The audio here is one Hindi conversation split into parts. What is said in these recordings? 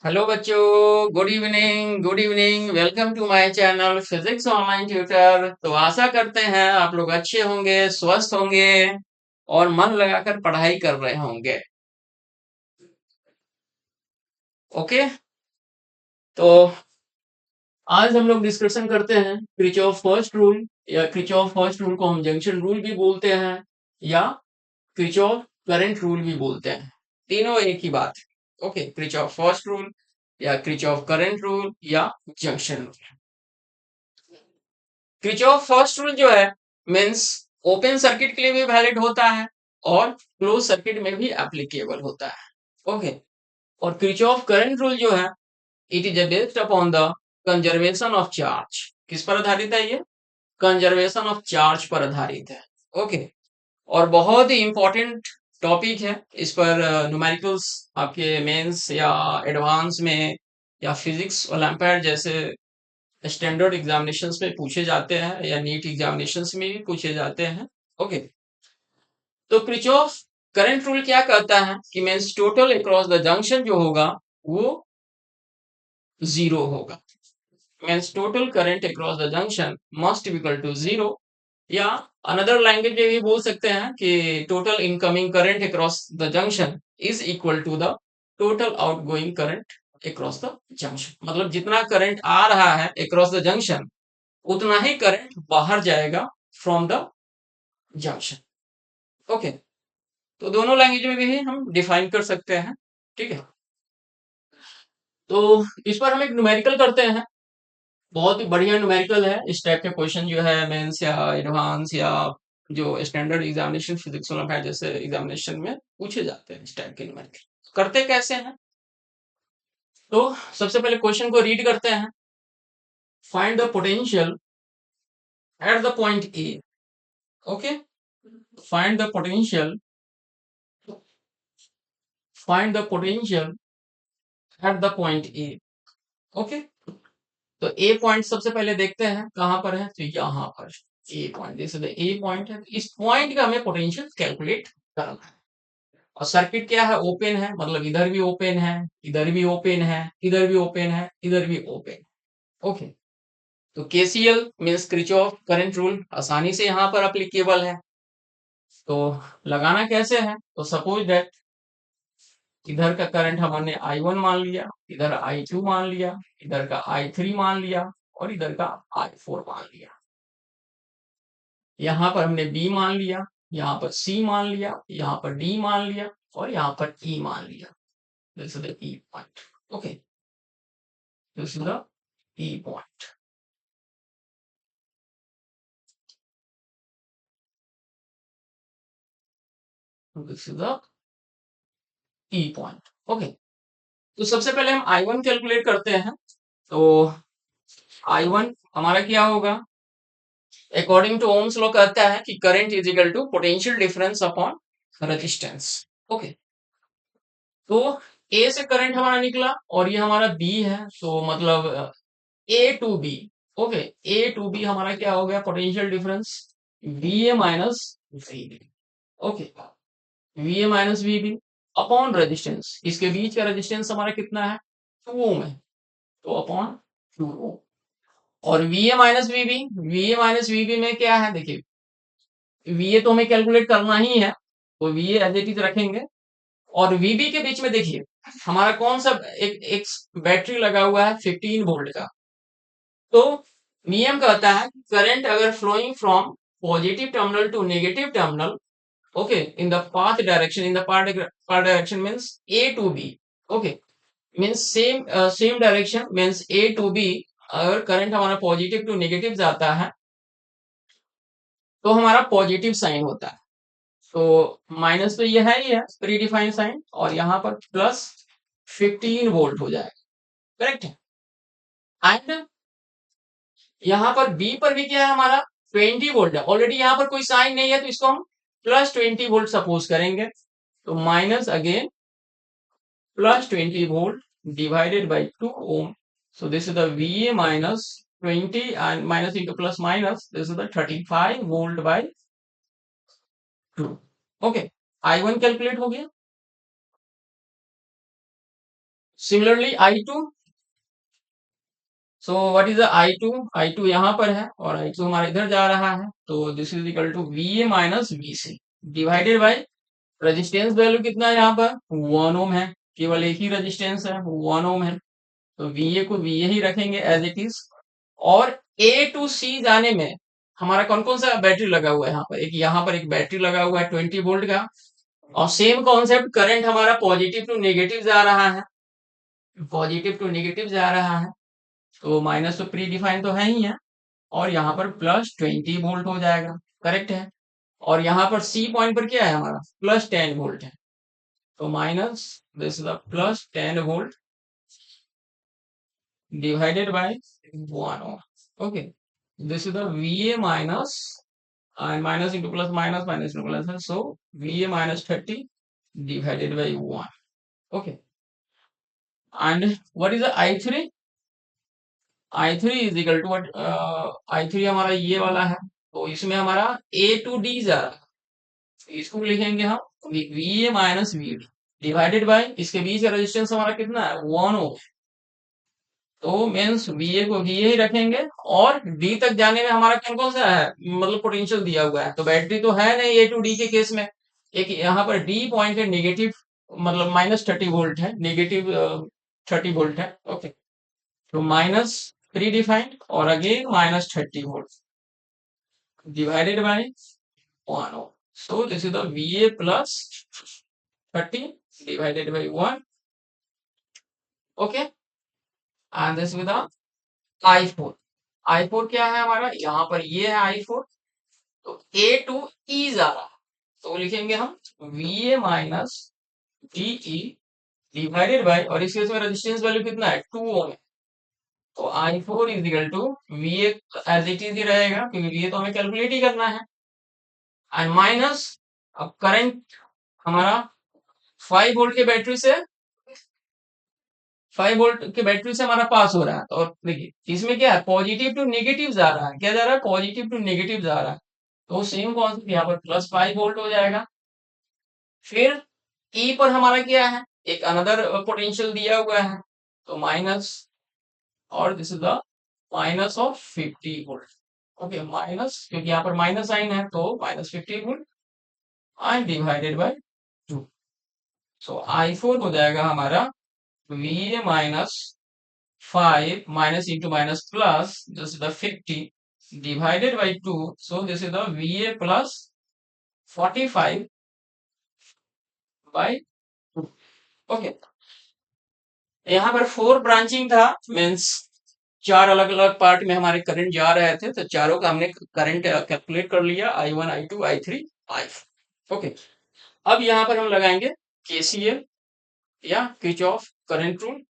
हेलो बच्चों, good evening, welcome to my channel physics online tutor. तो आशा करते हैं आप लोग अच्छे होंगे, स्वस्थ होंगे और मन लगाकर पढ़ाई कर रहे होंगे। ओके, तो आज हम लोग डिस्कशन करते हैं क्रिचॉफ फर्स्ट रूल, या क्रिचॉफ फर्स्ट रूल को हम जंक्शन रूल भी बोलते हैं, या क्रिचॉफ करंट रूल भी बोलते हैं। तीनों एक ही बात है। ओके, क्रिचॉफ फर्स्ट रूल या क्रिचॉफ करंट रूल या junction rule. Kirchhoff first rule जो है मीन्स ओपन सर्किट के लिए भी वैलिड होता है और क्लोज सर्किट में भी एप्लीकेबल होता है। ओके, और क्रिचॉफ करंट रूल जो है it is based upon the conservation of charge. किस पर आधारित है ये? कंजर्वेशन ऑफ चार्ज पर आधारित है। ओके, और बहुत ही इंपॉर्टेंट टॉपिक है। इस पर न्यूमेरिकल्स आपके मेंस या एडवांस में या फिजिक्स ओलंपियाड जैसे स्टैंडर्ड एग्जामिनेशंस में पूछे जाते हैं या नीट एग्जामिनेशंस में भी पूछे जाते हैं। ओके, तो क्रिचॉफ करंट रूल क्या कहता है कि means total across the junction जो होगा वो जीरो होगा। Means total current across the junction must equal to zero, या अनदर लैंग्वेज में भी बोल सकते हैं कि total incoming current across the junction is equal to the total outgoing current across the junction. मतलब जितना करंट आ रहा है अक्रॉस द जंक्शन उतना ही करंट बाहर जाएगा फ्रॉम द जंक्शन। ओके, तो दोनों लैंग्वेज में भी हम डिफाइन कर सकते हैं। ठीक है, तो इस पर हम एक न्यूमेरिकल करते हैं। बहुत ही बढ़िया न्यूमेरिकल है। इस टाइप के क्वेश्चन जो है मेंस या एडवांस या जो स्टैंडर्ड एग्जामिनेशन फिजिक्स ओलंपियाड जैसे एग्जामिनेशन में पूछे जाते हैं, इस टाइप के न्यूमेरिकल करते कैसे हैं। तो सबसे पहले क्वेश्चन को रीड करते हैं। Find the potential at the point A. Okay, find the potential, find the potential at the point A. Okay, तो ए पॉइंट सबसे पहले देखते हैं कहां पर है, तो यहां पर ए पॉइंट, जैसे ए पॉइंट है, तो इस पॉइंट का हमें पोटेंशियल कैलकुलेट करना है। और सर्किट क्या है? ओपन है, मतलब इधर भी ओपन है, इधर भी ओपन है, इधर भी ओपन है, इधर भी ओपन। ओके, तो KCL means Kirchhoff current rule आसानी से यहां पर अप्लीकेबल है। तो लगाना कैसे है? तो सपोज दैट इधर का करंट हमने I1 मान लिया, इधर I2 मान लिया, इधर का I3 मान लिया और इधर का I4 मान लिया। यहाँ पर हमने B मान लिया, यहाँ पर C मान लिया, यहाँ पर D मान लिया और यहाँ पर E मान लिया। This is the E point. Okay, this is the E point. This is the E point. Okay, तो सबसे पहले हम I1 कैलकुलेट करते हैं। तो I1 हमारा क्या होगा? अकॉर्डिंग टू ओम्स लॉ कहता है कि current is equal to potential difference upon resistance. Okay, तो ए से करंट हमारा निकला और ये हमारा बी है, तो मतलब A to B. Okay, A to B हमारा क्या हो गया? Potential difference V A minus V B. Okay, V A minus V B upon resistance, इसके बीच का रेजिस्टेंस हमारा कितना है? 2 ओम है, तो अपॉन 2 ओम। और V A minus V B, V A minus V B में क्या है? देखिए, वीए तो हमें कैलकुलेट करना ही है, तो वीए एज इट इज रखेंगे। और वीबी के बीच में देखिए हमारा कौन सा एक बैटरी लगा हुआ है 15 वोल्ट का। तो नियम कहता है करंट अगर flowing from positive terminal to negative terminal, okay, in the path direction, in the path direction means A to B. Okay, means same direction means A to B. अगर करंट हमारा पॉजिटिव टू नेगेटिव जाता है तो हमारा पॉजिटिव साइन होता है। तो माइनस तो ये है ही है प्री डिफाइंड साइन, और यहाँ पर प्लस 15 वोल्ट हो जाएगा। करेक्ट है। एंड यहाँ पर बी पर भी क्या है हमारा? 20 वोल्ट है। ऑलरेडी यहाँ पर कोई साइन नहीं है तो इसको हम प्लस 20 वोल्ट सपोज करेंगे। तो minus again plus 20 volt divided by 2 ohm. So this is the V A minus 20 and minus into plus minus, this is the 35 volt by 2। Okay, I1 calculate हो गया। Similarly I2, so what is the I2 यहाँ पर है और I2 हमारा इधर जा रहा है, तो this is equal to VA minus VC divided by resistance value कितना है यहाँ पर 1 ओम है, केवल एक ही रेजिस्टेंस है 1 ओम है, तो VA को VA ही रखेंगे एज इट इज। और A टू C जाने में हमारा कौन कौन सा बैटरी लगा हुआ है, यहाँ पर एक बैटरी लगा हुआ है 20 वोल्ट का, और सेम कॉन्सेप्ट करंट हमारा पॉजिटिव टू नेगेटिव जा रहा है, पॉजिटिव टू नेगेटिव जा रहा है, तो माइनस तो प्री डिफाइन तो है ही है, और यहाँ पर +20 वोल्ट हो जाएगा, करेक्ट है। और यहाँ पर C पॉइंट पर क्या है हमारा +10 वोल्ट है, तो minus this is the +10 volt divided by 1 ohm. Okay, this is the VA minus, and minus into plus minus, minus into plus, so VA minus 30 divided by 1. Okay, and what is the I3? I3 is equal to what? I3 हमारा ये वाला है, तो इसमें हमारा A to D जा रहा है, तो इसको लिखेंगे हम VA minus VD divided by, इसके बीच का रेजिस्टेंस हमारा कितना है 1 ओम, तो मीन्स VA को VA ही रखेंगे, और D तक जाने में हमारा कौन कौन सा है, मतलब पोटेंशियल दिया हुआ है, तो बैटरी तो है नहीं A टू D के केस में, एक यहाँ पर D पॉइंट है नेगेटिव, मतलब -30 वोल्ट है, नेगेटिव 30 वोल्ट है। ओके, तो माइनस प्री डिफाइंड और again -30 volt divided by 1 ohm, so this is the VA plus 30 divided by 1. Okay, and this with the I4। I4 क्या है हमारा, यहाँ पर ये है I4, तो A टू E जा रहा है, तो लिखेंगे हम VA minus DE divided by, और इस केस में रेजिस्टेंस वैल्यू कितना है 2 ओम है, तो I4 is equal to VA as it is ही रहेगा, क्योंकि VA तो हमें कैलकुलेट ही करना है, एंड माइनस, अब करंट हमारा 5 वोल्ट के बैटरी से 5 वोल्ट की बैटरी से हमारा पास हो रहा है, और देखिए इसमें क्या है पॉजिटिव टू नेगेटिव जा रहा है, क्या जा रहा है पॉजिटिव टू नेगेटिव जा रहा है, तो सेम कॉन्सेप्ट यहाँ पर +5 वोल्ट हो जाएगा। फिर ई पर हमारा क्या है, एक अनदर पोटेंशियल दिया हुआ है, तो माइनस, और this is the minus of 50 volt. Okay, minus, क्योंकि यहाँ पर माइनस साइन है, तो -50 volt and divided by 2, so I4 हो जाएगा हमारा VA minus 5 minus into minus plus, this is the 50 divided by 2, so this is the VA plus 45 by 2। Okay, यहाँ पर 4 ब्रांचिंग था, मीन्स 4 अलग अलग पार्ट में हमारे करंट जा रहे थे, तो चारों का हमने करंट कैलकुलेट कर लिया, I1 I2 I3 I4। Okay, अब यहाँ पर हम लगाएंगे KCL या Kirchhoff current rule.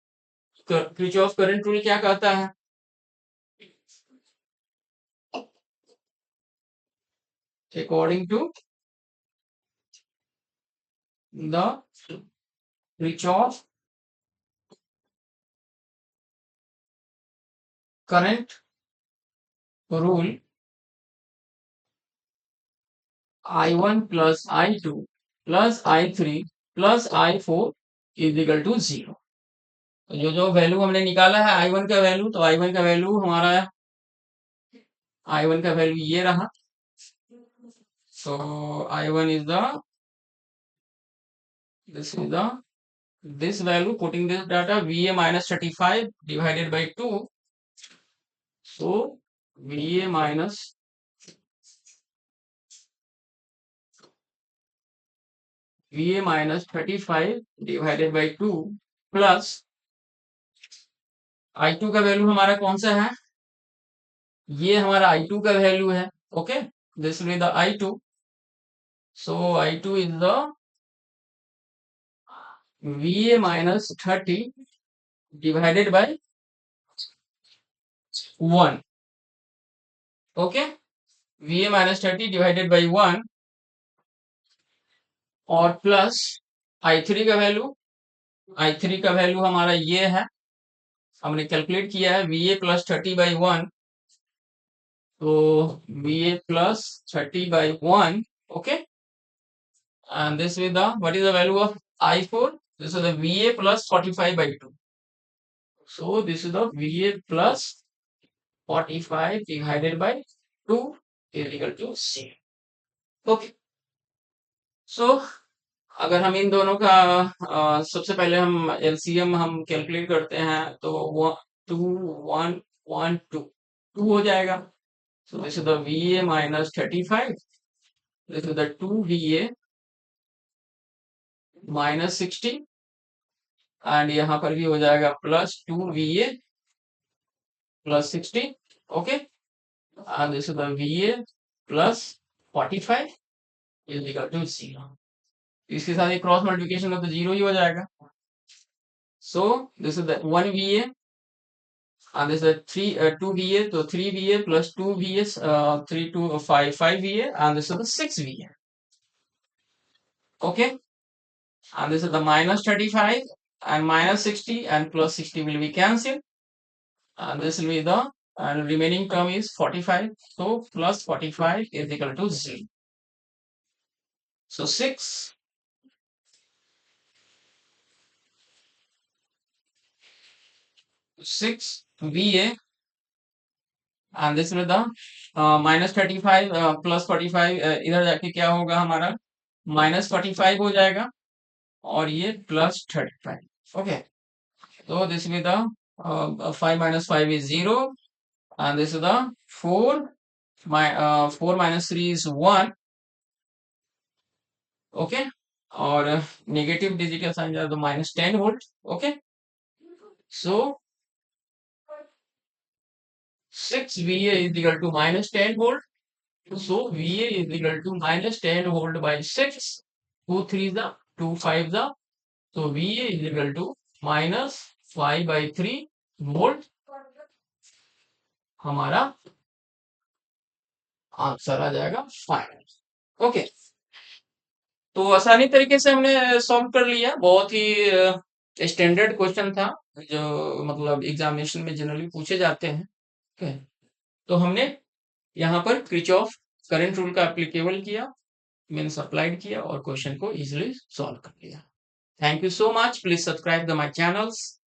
Kirchhoff current rule क्या कहता है, according to the Kirchhoff current rule, I1 plus I2 plus I3 plus I4 is equal to 0। तो जो वैल्यू हमने निकाला है I1 का वैल्यू, तो I1 का वैल्यू हमारा I1 का वैल्यू ये रहा, सो I1 is the this value, putting this data VA minus 35 divided by 2, so VA minus 35 divided by 2 plus I2 का वैल्यू हमारा कौन सा है, ये हमारा I2 का वैल्यू है। Okay, this will be the I2, so I2 is the VA minus 30 divided by 1। Okay, VA minus 30 divided by 1 और प्लस I3 का वैल्यू, I3 का वैल्यू हमारा ये है, हमने कैलकुलेट किया है VA plus 30 by 1, तो VA plus 30 by 1। Okay, and this with the what is the value of I4, This is the VA plus 45 by 2. So this is the VA plus 45 divided by 2 is equal to C. Okay. So अगर हम इन दोनों का सबसे पहले हम एलसीएम हम कैलकुलेट करते हैं तो वो 2 हो जाएगा. So this is the VA minus 35. This is the 2 VA minus 60 and यहाँ पर भी हो जाएगा plus 2 VA plus 60. Okay, and this is the VA plus 45 is equal to 0. इसके साथ एक क्रॉस मल्टीप्लिकेशन हो तो 0 ही हो जाएगा. So this is the 1 VA and this is the 2 VA, so 3 VA plus 2 VA, 3 to 5 VA, and this is the 6 VA. Okay, and this is the minus 35 and minus 60 and plus 60 will be cancelled, and this will be the and remaining term is 45. So plus 45 is equal to 0. So 6 VA and this will be the minus 35 plus 45 इधर जाके क्या होगा हमारा minus 45 हो जाएगा और ये plus 35. Okay, so this will be the 5 minus 5 is 0 and this is the 4 minus 3 is 1. Okay, और नेगेटिव डिजिट का साइन जाए तो minus 10 volt. Okay, so 6 VA is equal to minus 10 volt. So VA is equal to minus 10 volt by 6. 2 3 the 2 5 the. So VA is equal to minus 5 by 3 volt. हमारा आंसर आ जाएगा फाइनल. ओके, तो आसानी तरीके से हमने सॉल्व कर लिया. बहुत ही स्टैंडर्ड क्वेश्चन था जो मतलब एग्जामिनेशन में जनरली पूछे जाते हैं. ओके, तो हमने यहाँ पर क्रिचॉफ करंट रूल का एप्लीकेबल किया, मीन्स अप्लाइड किया और क्वेश्चन को इजीली सॉल्व कर लिया. Thank you so much. Please subscribe the my channels.